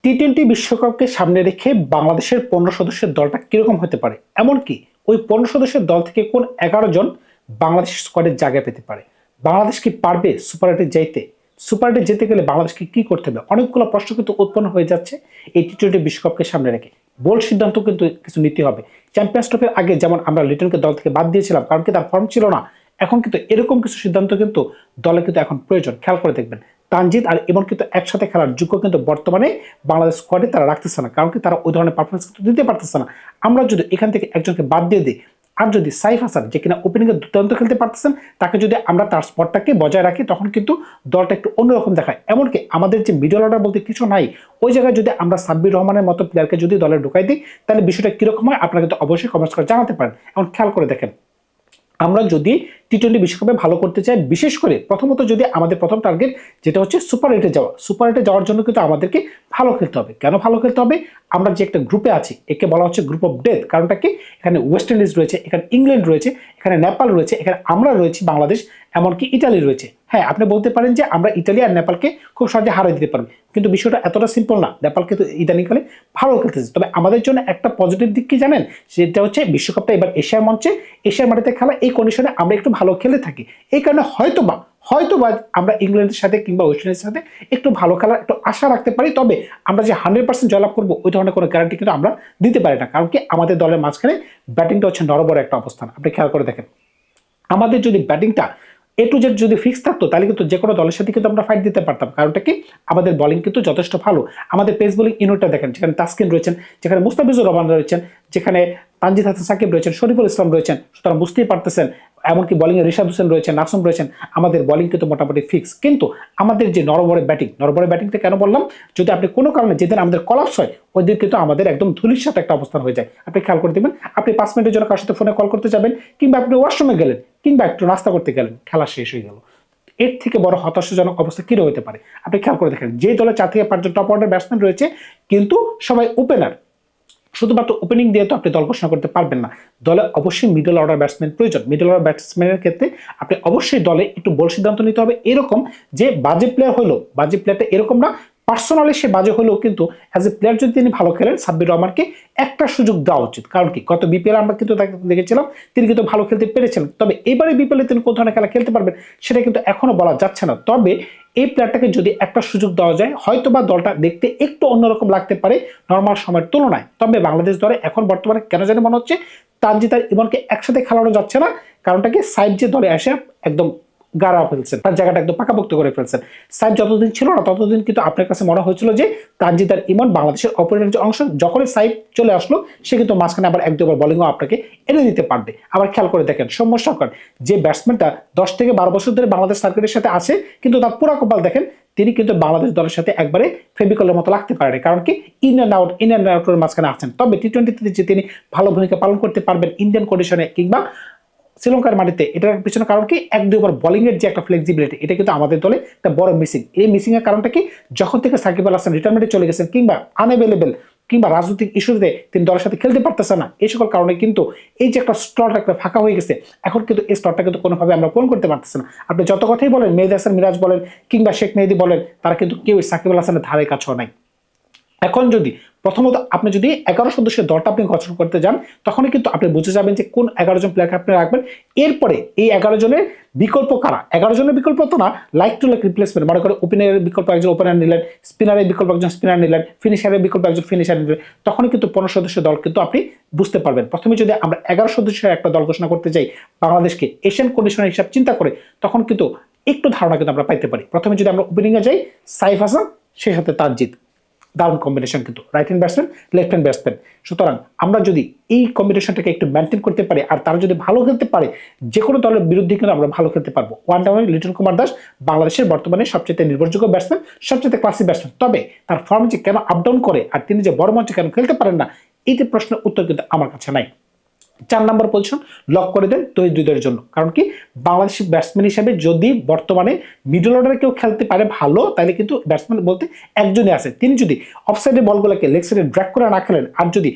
T twenty বিশ্বকাপকে সামনে রেখে বাংলাদেশের ১৫ সদস্যের দলটা কিরকম হতে পারে, এমনকি ওই ১৫ সদস্যের দল থেকে কোন ১১ জন বাংলাদেশ স্কোয়াডের জায়গা পেতে পারে, বাংলাদেশ কি পারবে সুপার এইটে যাইতে, সুপার এইটে যেতে গেলে বাংলাদেশকে কি করতে হবে, অনেকগুলো প্রশ্ন কিন্তু উৎপন্ন হয়ে যাচ্ছে এই টি-টোয়েন্টি বিশ্বকাপকে সামনে রেখে। বোল্ড সিদ্ধান্ত কিন্তু কিছু নিতে হবে। চ্যাম্পিয়ন্স ট্রফির আগে যেমন আমরা লিটনকে দল থেকে বাদ দিয়েছিলাম কারণ কি তার ফর্ম ছিল না, এখন কিন্তু এরকম কিছু সিদ্ধান্ত কিন্তু দলে কিন্তু এখন প্রয়োজন। খেয়াল করে দেখবেন তানজিদ আর ইমন কিন্তু একসাথে খেলার যোগ্য কিন্তু বর্তমানে বাংলাদেশ স্কোয়াডে তারা রাখতেছে না, কারণ কি তারা ওই ধরনের পারফরমেন্স কিন্তু দিতে পারতেছে না। আমরা যদি এখান থেকে একজনকে বাদ দিয়ে দিই, আর যদি সাইফ হাসান যে কিনা ওপেনিংয়ে দুর্দান্ত খেলতে পারতেছেন তাকে যদি আমরা তার স্পটটাকে বজায় রাখি, তখন কিন্তু দলটা একটু অন্যরকম দেখায়। এমনকি আমাদের যে মিডল অর্ডার বলতে কিছু নাই, ওই জায়গায় যদি আমরা সাব্বির রহমানের মতো প্লেয়ারকে যদি দলে ঢুকাই দিই, তাহলে বিষয়টা কিরকম হয় আপনারা কিন্তু অবশ্যই কমেন্টস করে জানাতে পারেন। এখন খেয়াল করে দেখেন, আমরা যদি টি-টোয়েন্টি বিশ্বকাপে ভালো করতে চাই, বিশেষ করে প্রথমত যদি আমাদের প্রথম টার্গেট যেটা হচ্ছে সুপার এইটে যাওয়া, সুপার এইটে যাওয়ার জন্য কিন্তু আমাদেরকে ভালো খেলতে হবে। কেন ভালো খেলতে হবে? আমরা যে একটা গ্রুপে আছি একে বলা হচ্ছে গ্রুপ অফ ডেথ। কারণটা কি? এখানে ওয়েস্ট ইন্ডিজ রয়েছে, এখানে ইংল্যান্ড রয়েছে, এখানে নেপাল রয়েছে, এখানে আমরা রয়েছি বাংলাদেশ, এমনকি ইটালি রয়েছে। হ্যাঁ, আপনি বলতে পারেন যে আমরা ইটালি আর নেপালকে খুব সহজে হারিয়ে দিতে পারবো, কিন্তু বিষয়টা এতটা সিম্পল না। নেপাল কিন্তু ইদানিংকালে ভালো খেলতেছে। তবে আমাদের জন্য একটা পজিটিভ দিক কি জানেন? সেটা হচ্ছে বিশ্বকাপটা এবার এশিয়ার মঞ্চে, এশিয়ার মাটিতে খেলা, এই কন্ডিশনে আমরা একটু ভালো খেলে থাকি। এই কারণে হয়তোবা আমরা ইংল্যান্ডের সাথে কিংবা ওয়েস্ট ইন্ডিজের সাথে একটু ভালো খেলার একটু আশা রাখতে পারি। তবে আমরা যে 100% জয়লাভ করবো ওই ধরনের কোনো গ্যারান্টি কিন্তু আমরা দিতে পারি না, কারণ কি আমাদের দলের মাঝখানে ব্যাটিংটা হচ্ছে নড়বড় একটা অবস্থান। আপনি খেয়াল করে দেখেন, আমাদের যদি ব্যাটিংটা এ টু জেড যদি ফিক্স থাকতো তাহলে কিন্তু যে কোনো দলের সাথে কিন্তু আমরা ফাইট দিতে পারতাম। কারণটা কি? আমাদের বোলিং কিন্তু যথেষ্ট ভালো। আমাদের পেস বোলিং ইউনিটটা দেখেন, যেখানে তাসকিন রয়েছেন, যেখানে মুস্তাফিজুর রহমান রয়েছেন, যেখানে তানজিদ হাসান সাকিব রয়েছেন, শরীফুল ইসলাম রয়েছেন। সুতরাং বুঝতেই পারতেছেন, এমনকি বোলিংয়ে রিশাদ হোসেন রয়েছেন, নাসুম রয়েছেন। আমাদের বোলিং কিন্তু মোটামুটি ফিক্স, কিন্তু আমাদের যে নরবরে ব্যাটিংটা কেন বললাম? যদি আপনি কোনো কারণে যেদিন আমাদের কলাপস হয় ওই দিন কিন্তু আমাদের একদম ধুলির সাথে একটা অবস্থান হয়ে যায়। আপনি খেয়াল করে দেবেন, আপনি 5 মিনিটের জন্য কার সাথে ফোনে কল করতে যাবেন, কিংবা আপনি ওয়াশরুমে গেলেন, কিংবা একটু নাস্তা করতে গেলেন, খেলা শেষ হয়ে গেল। এর থেকে বড় হতাশাজনক অবস্থা কি হতে পারে? আপনি খেয়াল করে দেখেন, যে দলে 4 থেকে 5 জন টপ অর্ডার ব্যাটসম্যান রয়েছে কিন্তু সবাই ওপেনার, শুধুমাত্র ওপেনিং দিয়ে তো আপনি দল ঘোষণা করতে পারবেন না। দলে অবশ্যই মিডল অর্ডার ব্যাটসম্যান প্রয়োজন। মিডল অর্ডার ব্যাটসম্যানের ক্ষেত্রে আপনি অবশ্যই দলে একটু বড় সিদ্ধান্ত নিতে হবে, এরকম যে বাজে প্লেয়ার হলো, বাজে প্লেয়ারটা এরকম না, পার্সোনালি সে বাজে হলেও কিন্তু অ্যাজ এ প্লেয়ার যদি তিনি ভালো খেলেন, সাব্বির রহমানকে একটা সুযোগ দেওয়া উচিত। কারণ কি, গত বিপিএল আমরা কিন্তু তাকে দেখেছিলাম তিনি কিন্তু ভালো খেলতে পেরেছেন। তবে এবারে বিপিএলে তিনি কোন ধরনের খেলা খেলতে পারবেন সেটা কিন্তু এখনো বলা যাচ্ছে না। তবে এই প্লেয়ারটাকে যদি একটা সুযোগ দেওয়া যায়, হয়তোবা দলটা দেখতে একটু অন্যরকম লাগতে পারে নর্মাল সময়ের তুলনায়। তবে বাংলাদেশ দলে এখন বর্তমানে কেন জানি মনে হচ্ছে তানজিদ আর ইমনকে একসাথে খেলানো যাচ্ছে না। কারণটা কি, সাইফ যে দলে এসে একদম গাড়া ফেলছেন, তার জায়গাটা একদম পাকাপোক্ত করে ফেলছেন। সাইফ যতদিন ছিল না ততদিন কিন্তু আপনার কাছে মনে হয়েছিল যে তানজিদ আর ইমন বাংলাদেশের অপরের যে অংশ, যখনই সাইফ চলে আসলো সে কিন্তু মাঝখানে আবার এক দুবার বোলিংও আপনাকে এনে দিতে পারবে। আবার খেয়াল করে দেখেন, সৌম্য সরকার যে ব্যাটসম্যানটা 10 থেকে 12 বছর ধরে বাংলাদেশ সার্কিটের সাথে আছে, কিন্তু তার পুরা কপাল দেখেন, তিনি কিন্তু বাংলাদেশ দলের সাথে একবারে ফেভিকলের মতো লাগতে পারে, কারণ কি ইন অ্যান্ড আউটের মাঝখানে আছেন। তবে টি-টোয়েন্টিতে যে তিনি ভালো ভূমিকা পালন করতে পারবেন ইন্ডিয়ান কন্ডিশনে কিংবা শ্রীলঙ্কার মাটিতে, এটার পিছনে কারণ কি, এক দুবার বোলিং এর যে একটা ফ্লেক্সিবিলিটি, এটা কিন্তু আমাদের দলে একটা বড় মিসিং। এই মিসিং এর কারণটা কি, যখন থেকে সাকিব আল হাসান রিটায়ারমেন্টে চলে গেছেন কিংবা আনএভেলেবেল কিংবা রাজনৈতিক ইস্যুতে তিনি দলের সাথে খেলতে পারতেছে না, এই সকল কারণে কিন্তু এই যে একটা স্লট একটা ফাঁকা হয়ে গেছে, এখন কিন্তু এই স্লটটা কিন্তু কোনোভাবে আমরা পূরণ করতে পারতেছি না। আপনি যত কথাই বলেন, মেহেদী হাসান মিরাজ বলেন কিংবা শেখ মেহেদী বলেন, তারা কিন্তু কেউ সাকিব আল হাসানের ধারে কাছেও নাই। এখন যদি প্রথমত আপনি যদি 11 সদস্যের দলটা আপনি গঠন করতে যান, তখনই কিন্তু আপনি বুঝে যাবেন যে কোন 11 জন প্লেয়ারকে আপনি রাখবেন। এরপরে এই 11 জনের বিকল্প কারা, 11 জনের বিকল্প তো না, লাইক টু লাইক রিপ্লেসমেন্ট, মনে করে ওপেনারের বিকল্প একজন ওপেনার নিলেন, স্পিনারের বিকল্প একজন স্পিনার নিলেন, ফিনিশারের বিকল্প একজন ফিনিশার নিলেন, তখনই কিন্তু 15 সদস্যের দল কিন্তু আপনি বুঝতে পারবেন। প্রথমে যদি আমরা 11 সদস্যের একটা দল ঘোষণা করতে যাই বাংলাদেশকে এশিয়ান কন্ডিশনের হিসাব চিন্তা করে, তখন কিন্তু একটু ধারণা কিন্তু আমরা পাইতে পারি। প্রথমে যদি আমরা ওপেনিংয়ে যাই, সাইফ হাসান, সেই সাথে তানজিদ, দারুণ কম্বিনেশন কিন্তু, right hand batsman, left hand batsman. সুতরাং আমরা যদি এই কম্বিনেশনটাকে একটু মেনটেন করতে পারি আর তারা যদি ভালো খেলতে পারে, যে কোনো দলের বিরুদ্ধে কিন্তু আমরা ভালো খেলতে পারবো। ওয়ান ডাউনে লিটন কুমার দাস বাংলাদেশের বর্তমানে সবচেয়ে নির্ভরযোগ্য ব্যাটসম্যান, সবচেয়ে ক্লাসি ব্যাটসম্যান। তবে তার ফর্ম যে কেন আপ ডাউন করে আর তিনি যে বড় মঞ্চে কেন খেলতে পারেন না, এই যে প্রশ্নের উত্তর কিন্তু আমার কাছে নাই। 4 নম্বর পজিশন লক করে দেন তহিদ হৃদয়ের জন্য। কারণ কি, বাংলাদেশি ব্যাটসম্যান হিসেবে যদি বর্তমানে মিডল অর্ডারে কেউ খেলতে পারে ভালো, তাহলে কিন্তু ব্যাটসম্যান বলতে একজনই আছে। তিনি যদি অফসাইডে বলগুলোকে লেগ সাইডে ড্র্যাগ করে না খেলেন, আর যদি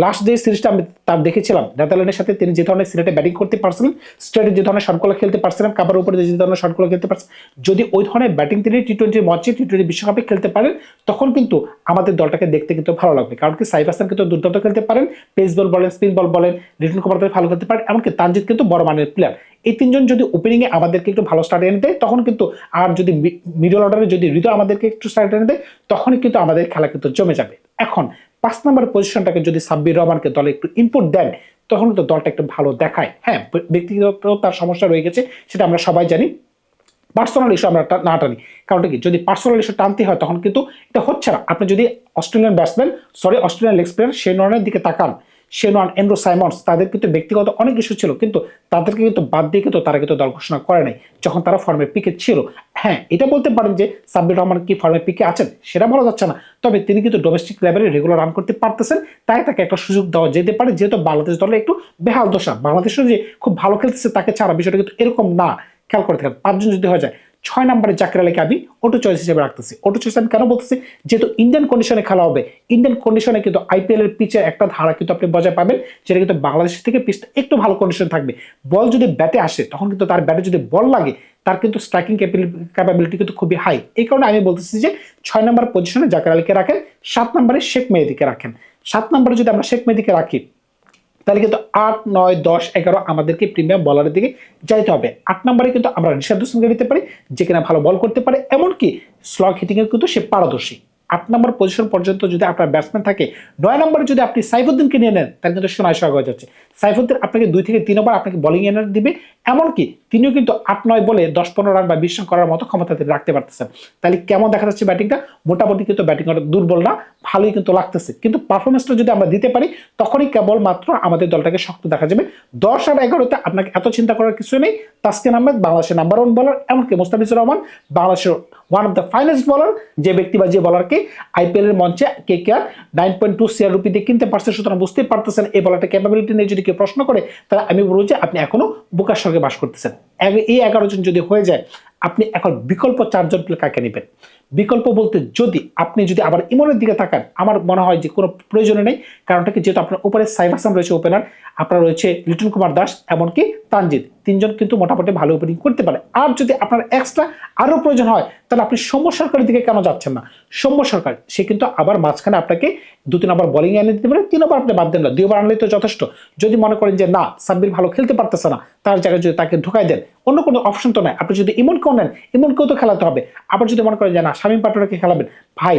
লাস্ট যে সিরিজটা আমি তার দেখেছিলাম নেদারল্যান্ডের সাথে, তিনি যে ধরনের সিলেটে ব্যাটিং করতে পারছিলেন, স্ট্রেটে যে ধরনের শটগুলো খেলতে পারছিলেন, কাভার উপরে যে ধরনের শটগুলো খেলতে পারছেন, যদি ওই ধরনের ব্যাটিং তিনি টি-20 মঞ্চে টি-20 বিশ্বকাপে খেলতে পারেন, তখন কিন্তু আমাদের দলটাকে দেখতে কিন্তু ভালো লাগবে। কারণ কি সাইফ হাসান কিন্তু দুর্দান্ত খেলতে পারেন, পেস বল বলেন, স্পিন বল বলেন, লিটন কুমার ভালো খেলতে পারেন, এমনকি তানজিদ কিন্তু বড় মানের প্লেয়ার। এই তিনজন যদি ওপেনিং এ আমাদেরকে একটু ভালো স্টার্ট এনে দেয়, তখন কিন্তু, আর যদি মিডল অর্ডারে যদি হৃদয় আমাদেরকে একটু স্টার্ট এনে দেয়, তখনই কিন্তু আমাদের খেলা কিন্তু জমে যাবে। এখন 5 নম্বর পজিশনটাকে যদি সাব্বির রহমানকে দলে একটু ইনপুট দেন, তখন তো দলটা একটু ভালো দেখায়। হ্যাঁ, ব্যক্তিগত তার সমস্যা রয়ে গেছে, সেটা আমরা সবাই জানি। পার্সোনাল ইস্যু আমরা না টানি, কারণটা কি, যদি পার্সোনাল ইস্যু টানতে হয় তখন কিন্তু এটা হচ্ছে না। আপনি যদি অস্ট্রেলিয়ান লেগ স্পিনার শেন ওয়ার্নের দিকে তাকান, শেন ওয়ার্ন, এন্ড্রু সাইমন্স, তাদের কিন্তু ব্যক্তিগত অনেক ইস্যু ছিল, কিন্তু তাদেরকে কিন্তু বাদ দিয়ে কিন্তু তারা কিন্তু দল ঘোষণা করে নাই যখন তারা ফর্মের পিকে ছিল। হ্যাঁ, এটা বলতে পারেন যে সাব্বির রহমান কি ফর্মের পিকে আছেন, সেটা বলা যাচ্ছে না, তবে তিনি কিন্তু ডোমেস্টিক লেভেলে রেগুলার রান করতে পারতেছেন, তাই তাকে একটা সুযোগ দেওয়া যেতে পারে। যেহেতু বাংলাদেশ দলে একটু বেহাল দশা, বাংলাদেশের যে খুব ভালো খেলতেছে তাকে ছাড়া, বিষয়টা কিন্তু এরকম না। খেয়াল করে থাকেন, 5 জন যদি হয়ে যায়, 6 নম্বরে জাকির আলীকে আমি অটো চয়েস হিসেবে রাখতেছি। অটো চয়েস আমি কেন বলতেছি, যেহেতু ইন্ডিয়ান কন্ডিশনে খেলা হবে, ইন্ডিয়ান কন্ডিশনে কিন্তু আইপিএল এর পিচের একটা ধারা কিন্তু আপনি বজায় পাবেন, যেটা কিন্তু বাংলাদেশ থেকে পিচটা একটু ভালো কন্ডিশন থাকবে। বল যদি ব্যাটে আসে, তখন কিন্তু তার ব্যাটে যদি বল লাগে, তার কিন্তু স্ট্রাইকিং ক্যাপাবিলিটি কিন্তু খুবই হাই। এই কারণে আমি বলতেছি যে 6 নম্বর পজিশনে জাকির আলীকে রাখেন, 7 নম্বরে শেখ মেহেদীকে রাখেন। 7 নম্বরে যদি আমরা শেখ মেহেদীকে রাখি, তাহলে কিন্তু 8, 9, 10, 11 আমাদেরকে প্রিমিয়াম বলারের দিকে যাইতে হবে। 8 নম্বরে কিন্তু আমরা রিশাদ হোসেনকে নিতে পারি, যে কিনা ভালো বল করতে পারে, এমনকি স্লগ হিটিং এ কিন্তু সে পারদর্শী। 8 নম্বর পজিশন পর্যন্ত যদি আপনার ব্যাটসম্যান থাকে, 9 নম্বরে যদি আপনি সাইফুদ্দিনকে নিয়ে নেন, তাহলে কিন্তু সোনায় সোহাগ হয়ে যাচ্ছে। সাইফুদ্দিন আপনাকে 2 থেকে 3 ওভার আপনাকে বোলিং এনার্জি দিবে, এমনকি তিনিও কিন্তু 8-9 বলে 10-15 রান বা 20 রান করার মতো ক্ষমতা তিনি রাখতে পারতেছেন। তাহলে কেমন দেখা যাচ্ছে ব্যাটিংটা? মোটামুটি কিন্তু ব্যাটিং দুর্বল না, ভালোই কিন্তু লাগতেছে। কিন্তু পারফরমেন্সটা যদি আমরা দিতে পারি, তখনই কেবলমাত্র আমাদের দলটাকে শক্ত দেখা যাবে। 10 আর 11তে আপনাকে এত চিন্তা করার কিছু নেই। তাসকিন আহমেদ বাংলাদেশের নাম্বার 1 বলার, এমনকি মুস্তাফিজুর রহমান বাংলাদেশের ওয়ান অফ দ্য ফাইনেস্ট বলার, যে ব্যক্তি বা যে বলারকে আইপিএল এর মঞ্চে কেকেআর 9.2 CR রুপি দিয়ে কিনতে পারছে। সুতরাং বুঝতেই পারতেছেন এই বলারটা ক্যাপাবিলিটি নিয়ে যদি কেউ প্রশ্ন করে, তাহলে আমি বলবো যে আপনি এখনো বোকার সঙ্গে বাস করতেছেন। এই 11 জন যদি হয়ে যায়, আপনি এখন বিকল্প 4 জন প্লেয়ার কাকে নেবেন? বিকল্প বলতে আপনি যদি আবার ইমনের দিকে তাকান, আমার মনে হয় যে কোনো প্রয়োজন নেই। কারণটা কি, যেহেতু আপনার উপরে সাইফ হাসান রয়েছে ওপেনার, আপনার রয়েছে লিটন কুমার দাস, এমনকি তানজিদ, 3 জন কিন্তু মোটামুটি ভালো ওপেনিং করতে পারে। আর যদি আপনার এক্সট্রা আরো প্রয়োজন হয়, তাহলে আপনি সৌম্য সরকারের দিকে কেন যাচ্ছেন না? সৌম্য সরকার সে কিন্তু আবার মাঝখানে আপনাকে 2-3 ওভার বোলিং এনে দিতে পারে, 3 ওভার আপনি বাদ দেন না, 2 ওভার আনলেই তো যথেষ্ট। যদি মনে করেন যে না, সাব্বির ভালো খেলতে পারতেছে না, তার জায়গায় যদি তাকে ঢুকাই দেন, অন্য কোনো অপশন তো নাই। আপনি যদি ইমনকেও নেন, ইমনকেও তো খেলাতে হবে। আবার যদি মনে করেন যে না, শামীম পাটোয়ারিকে খেলাবেন, ভাই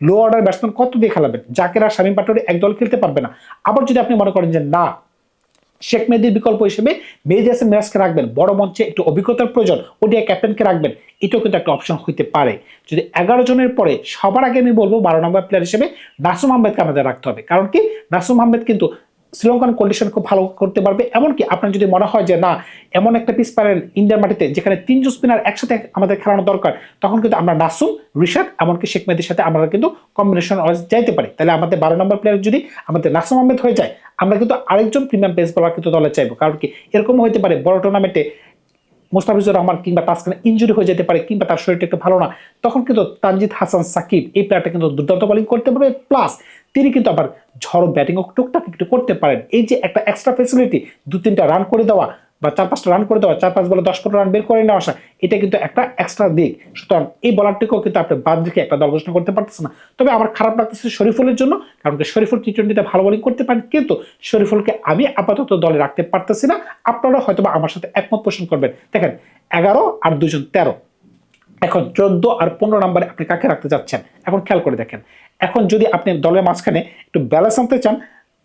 লো অর্ডার ব্যাটসম্যান কত দিয়ে খেলাবেন? জাকের আর শামীম পাটোয়ারি একদল খেলতে পারবে না। আবার যদি আপনি মনে করেন যে না, শেখ মেহেদীর বিকল্প হিসেবে মেহেদী হাসান মিরাজকে রাখবেন, বড় মঞ্চে একটু অভিজ্ঞতার প্রয়োজন, ওডিআই ক্যাপ্টেনকে রাখবেন, এটাও কিন্তু একটা অপশন হইতে পারে। যদি 11 জনের পরে সবার আগে আমি বলবো 12 নম্বর প্লেয়ার হিসেবে নাসুম আহমেদকে আমাদের রাখতে হবে। কারণ কি, নাসুম আহমেদ কিন্তু শ্রীলঙ্কান কন্ডিশন খুব ভালো করতে পারবে। এমনকি আপনার যদি মনে হয় যে না, এমন একটা পিচ পারেন ইন্ডিয়ার মাটিতে যেখানে 3 জন স্পিনার একসাথে আমাদের খেলানো দরকার, তখন কিন্তু আমরা নাসুম, রিশাদ, এমনকি শেখ মেহেদীর সাথে আমরা কিন্তু কম্বিনেশন যাইতে পারি। তাহলে আমাদের 12 নম্বর প্লেয়ার যদি আমাদের নাসুম আহমেদ হয়ে যায়, আমরা কিন্তু আরেকজন প্রিমিয়াম পেস বলার কিন্তু দলে চাইবো। কারণ কি, এরকম হইতে পারে বড় টুর্নামেন্টে মুস্তাফিজুর রহমান কিংবা তাসকিন ইনজুরি হয়ে যেতে পারে, কিংবা তার শরীরটা একটু ভালো না, তখন কিন্তু তানজিদ হাসান সাকিব এই প্লেয়ারটা কিন্তু দুর্দান্ত বোলিং করতে পারবে, প্লাস তিনি কিন্তু আবার ঝড়ো ব্যাটিংও টুকটাক একটু করতে পারেন। এই যে একটা এক্সট্রা ফ্যাসিলিটি, 2-3টা রান করে দেওয়া বা 4-5টা রান করে দেওয়া, 4-5 বলে 10-15 রান বের করে নেওয়া আসা, এটা কিন্তু একটা এক্সট্রা দিক। সুতরাং এই বলারটিকেও কিন্তু আপনি বাদ রেখে একটা দল ঘোষণা করতে পারতেছেন না। তবে আমার খারাপ লাগতেছে শরীফুলের জন্য, কারণ শরীফুল টি-20তে ভালো বোলিং করতে পারেন, কিন্তু শরীফুলকে আমি আপাতত দলে রাখতে পারতেছি না। আপনারা হয়তো আমার সাথে একমত পোষণ করবেন। দেখেন, 11 আর 2 জন 13, এখন 14 আর 15 নম্বরে আপনি কাকে রাখতে যাচ্ছেন? এখন খেয়াল করে দেখেন, এখন যদি আপনি দলের মাঝখানে একটু ব্যালেন্স আনতে চান,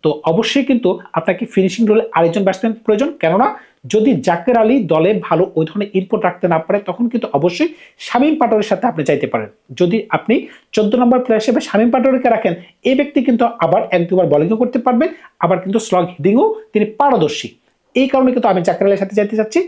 তো অবশ্যই কিন্তু আপনাকে ফিনিশিং রোলে আরেকজন ব্যাটসম্যান প্রয়োজন। কেননা যদি জাকের আলী দলে ভালো ওই ধরনের ইনপুট রাখতে না পারে, তখন কিন্তু অবশ্যই শামীম পাটোয়ারির সাথে আপনি চাইতে পারেন। যদি আপনি 14 নম্বর প্লেয়ার হিসেবে শামীম পাটোয়ারিকে রাখেন, এই ব্যক্তি কিন্তু আবার 1-2 বার বোলিংও করতে পারবেন, আবার কিন্তু স্লগ হিটিংও তিনি পারদর্শী। এই কারণে কিন্তু আমি জাকের আলীর সাথে যাইতে চাচ্ছি,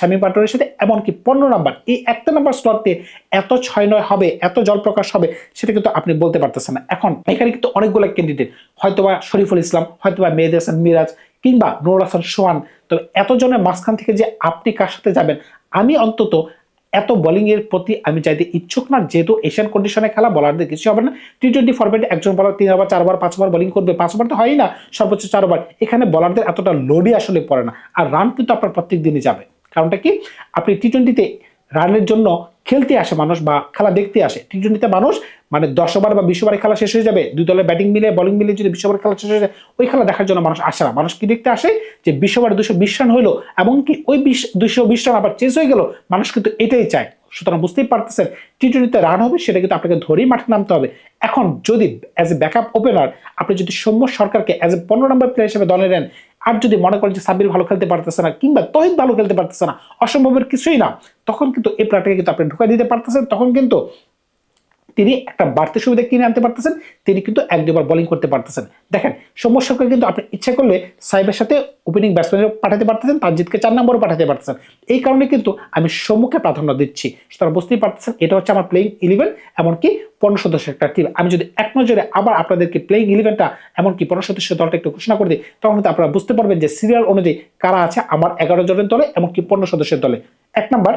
শামীম পাটোয়ারির সাথে। এমনকি 15 নম্বর, এই একটা নম্বর স্লটে এত 6-9 হবে, এত জলপ্রকাশ হবে, সেটা কিন্তু আপনি বলতে পারতেছেন না। এখন এখানে কিন্তু অনেকগুলো ক্যান্ডিডেট, হয়তোবা শরীফুল ইসলাম, হয়তোবা মেহেদী হাসান মিরাজ, কিংবা নুরুল হাসান সোহান। তবে এতজনের মাঝখান থেকে যে আপনি কার সাথে যাবেন, আমি অন্তত এত বোলিং এর প্রতি আমি চাইতে ইচ্ছুক না, যেহেতু এশিয়ান কন্ডিশনে খেলা, বলারদের কিছু হবে না। টি-20 ফরম্যাটে একজন বলার 3 ওভার 4 ওভার 5 ওভার বোলিং করবে, 5 ওভার তো হয়ই না, সর্বোচ্চ 4 ওভার। এখানে বলারদের এতটা লোডই আসলে পড়ে না, আর রান কিন্তু আপনার প্রত্যেক দিনই যাবে। কারণটা কি, আপনি টি-20তে রানের জন্য খেলতে আসে মানুষ বা খেলা দেখতে আসে। টি-20তে মানুষ মানে 10 ওভার বা 20 ওভারে খেলা শেষ হয়ে যাবে, দুই দলের ব্যাটিং মিলে বোলিং মিলে যদি 20 ওভার খেলা শেষ হয়ে যায়, ওই খেলা দেখার জন্য মানুষ আসে না। মানুষ কি দেখতে আসে, যে 20 ওভারে 220 রান হইলো, এমনকি ওই 220 রান আবার চেঞ্জ হয়ে গেল, মানুষ কিন্তু এটাই চায়। সুতরাং বুঝতেই পারতেছেন, টি-20তে রান হবে সেটা কিন্তু আপনাকে ধরেই মাঠে নামতে হবে। এখন যদি অ্যাজ এ ব্যাকআপ ওপেনার আপনি যদি সৌম্য সরকারকে অ্যাজ এ 15 নম্বর প্লেয়ার হিসেবে দলে নেন, আর যদি মনে করেন যে সাব্বির ভালো খেলতে পারতেছে না কিংবা তহিদ ভালো খেলতে পারতেছে না, অসম্ভবের কিছুই না, তখন কিন্তু এই প্লেয়ারটাকে কিন্তু আপনি ঢুকাই দিতে পারতেছেন। তখন কিন্তু তিনি একটা বাড়তি সুবিধা কিনে আনতে পারতেছেন, তিনি কিন্তু 1-2 বার বোলিং করতে পারতেছেন। দেখেন, সৌম্য সরকার কিন্তু আপনি ইচ্ছা করলে সাইবের সাথে ওপেনিং ব্যাটসম্যান পাঠাতে পারতেছেন, তানজিদকে 4 নম্বরে পাঠাতে পারতেছেন। এই কারণে কিন্তু আমি সৌম্যকে প্রাধান্য দিচ্ছি। সুতরাং বুঝতেই পারতেছেন, এটা হচ্ছে আমার প্লেইং 11, এমনকি 15 সদস্যের একটা টিম। আমি যদি এক নজরে আবার আপনাদেরকে প্লেইং 11টা এমনকি 15 সদস্যের দলটা একটু ঘোষণা করে দিই, তখন কিন্তু আপনারা বুঝতে পারবেন যে সিরিয়াল অনুযায়ী কারা আছে আমার 11 জনের দলে, এমনকি 15 সদস্যের দলে। 1 নম্বর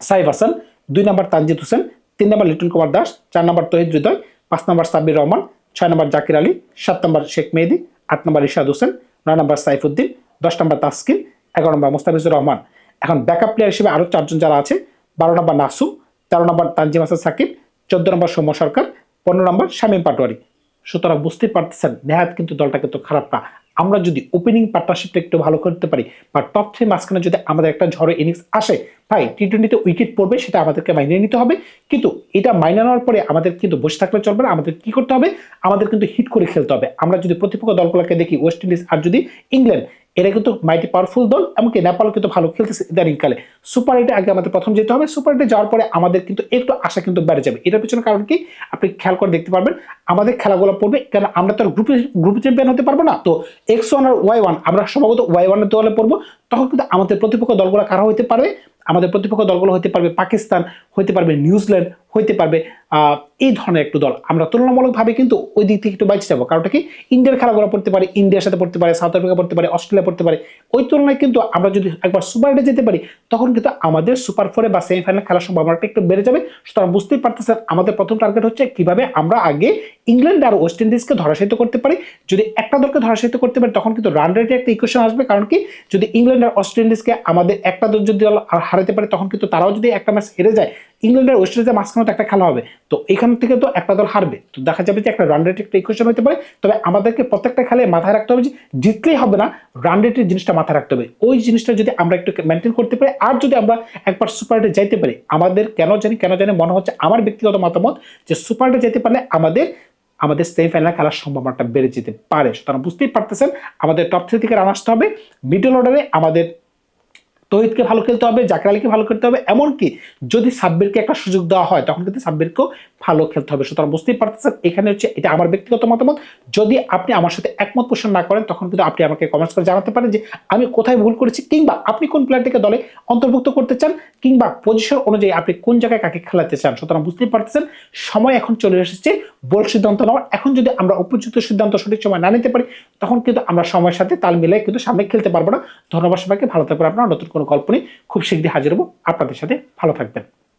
সাইফ হাসান, 2 নম্বর তানজিদ হোসেন, 3 নম্বর লিটন কুমার দাস, 4 নম্বর তহিদ হৃদয়, 5 নম্বর সাব্বির রহমান, 6 নম্বর জাকির আলী, 7 নম্বর শেখ মেহেদি, 8 নম্বর ইশাদ হোসেন, 9 নম্বর সাইফুদ্দিন, 10 নম্বর তাসকিন, 11 নম্বর মোস্তাফিজুর রহমান। এখন ব্যাকআপ প্লেয়ার হিসেবে আরো 4 জন যারা আছে, 12 নম্বর নাসুম, 13 নম্বর তানজিম হাসান সাকিব, 14 নম্বর সৌম্য সরকার, 15 নম্বর শামীম পাটোয়ারি। সুতরাং বুঝতেই পারতেছেন, নেহাত কিন্তু দলটা কিন্তু খারাপ না। আমরা যদি ওপেনিং পার্টনারশিপটা একটু ভালো করতে পারি বা টপ 3 মাঝখানে যদি আমাদের একটা ঝড়ো ইনিংস আসে, ভাই টি-20তে উইকেট পড়বে, সেটা আমাদেরকে মাইনে নিতে হবে। কিন্তু এটা মাইনে নেওয়ার পরে আমাদের কিন্তু বসে থাকলে চলবে না, আমাদের কি করতে হবে, আমাদের কিন্তু হিট করে খেলতে হবে। আমরা যদি প্রতিপক্ষ দলগুলোকে দেখি, ওয়েস্ট ইন্ডিজ আর যদি ইংল্যান্ড, এরা কিন্তু মাইটি পাওয়ারফুল দল, এমনকি নেপাল কিন্তু ভালো খেলতেছে ইদানিংকালে। সুপার এইটে আগে আমাদের প্রথম যেতে হবে, সুপার এইটে যাওয়ার পরে আমাদের কিন্তু একটু আশা কিন্তু বেড়ে যাবে। এটার পিছনে কারণ কি, আপনি খেয়াল করে দেখতে পারবেন আমাদের খেলাগুলো পড়বে, কারণ আমরা তো গ্রুপ চ্যাম্পিয়ন হতে পারবো না। তো X1 আর Y1 আমরা সম্ভবত Y1 এর দলে পড়বো। তখন কিন্তু আমাদের প্রতিপক্ষ দলগুলো কারা হইতে পারবে, আমাদের প্রতিপক্ষ দলগুলো হতে পারবে পাকিস্তান, হইতে পারবে নিউজিল্যান্ড, হইতে পারবে এই ধরনের একটু দল। আমরা তুলনামূলকভাবে কিন্তু ওই দিক থেকে একটু বাইচে যাবো। কারণটা কি, ইন্ডিয়ার খেলাগুলো পড়তে পারে, ইন্ডিয়ার সাথে পড়তে পারে, সাউথ আফ্রিকা পড়তে পারে, অস্ট্রেলিয়া পড়তে পারে। ওই তুলনায় কিন্তু আমরা যদি একবার সুপার এইটে যেতে পারি, তখন কিন্তু আমাদের সুপার 4 বা সেমিফাইনাল খেলার সম্ভাবনাটা একটু বেড়ে যাবে। সুতরাং বুঝতেই পারতেছেন, আমাদের প্রথম টার্গেট হচ্ছে কিভাবে আমরা আগে ইংল্যান্ড আর ওয়েস্ট ইন্ডিজকে ধরাশায়িত করতে পারি। যদি একটা দলকে ধরাশায়িত করতে পারি, তখন কিন্তু রান রেটে একটা ইকুয়েশন আসবে। কারণ কি, যদি ইংল্যান্ড আর ওয়েস্ট ইন্ডিজকে আমাদের একটা দল যদি হারাতে পারে, তখন কিন্তু তারাও যদি একটা ম্যাচ হেরে যায়, ইংল্যান্ড আর ওয়েস্ট ইন্ডিজের মাঝখানে তো একটা খেলা হবে, তো এখান থেকে তো একটা দল হারবে, তো দেখা যাবে যে একটা রান রেট একটা ইকুয়েশন হতে পারে। তবে আমাদেরকে প্রত্যেকটা খেলে মাথায় রাখতে হবে যে জিতলেই হবে না, রান রেটের জিনিসটা মাথায় রাখতে হবে। ওই জিনিসটা যদি আমরা একটু মেনটেন করতে পারি, আর যদি আমরা একবার সুপার এইটে যাইতে পারি, আমাদের কেন জানি মনে হচ্ছে, আমার ব্যক্তিগত মতামত, যে সুপার এইটে যেতে পারলে আমাদের সেমিফাইনাল খেলার সম্ভাবনাটা বেড়ে যেতে পারে। সুতরাং বুঝতেই পারতেছেন, আমাদের টপ 3 থেকে রান আসতে হবে। মিডল অর্ডারে আমাদের তহিদকে ভালো খেলতে হবে, জাকির আলীকে ভালো খেলতে হবে, এমনকি যদি সাব্বিরকে একটা সুযোগ দেওয়া হয়, তখন কিন্তু সাব্বিরকেও ভালো খেলতে হবে। সুতরাং বুঝতেই পারতেছেন, এখানে হচ্ছে এটা আমার ব্যক্তিগত মতামত। যদি আপনি আমার সাথে একমত পোষণ না করেন, তখন কিন্তু আপনি আমাকে কমেন্টস করে জানাতে পারেন যে আমি কোথায় ভুল করেছি, কিংবা আপনি কোন প্লেয়ারটিকে দলে অন্তর্ভুক্ত করতে চান, কিংবা পজিশন অনুযায়ী আপনি কোন জায়গায় কাকে খেলাতে চান। সুতরাং বুঝতেই পারতেছেন, সময় এখন চলে এসেছে বোল্ড সিদ্ধান্ত নেওয়ার। এখন যদি আমরা উপযুক্ত সিদ্ধান্ত সঠিক সময় না নিতে পারি, তখন কিন্তু আমরা সময়ের সাথে তাল মিলিয়ে কিন্তু সামনে খেলতে পারবো না। ধন্যবাদ সবাইকে, ভালো থাকবেন। আপনারা নতুন কোনো গল্প নিয়ে খুব শীঘ্রই হাজির হবো আপনাদের সাথে। ভালো থাকবেন।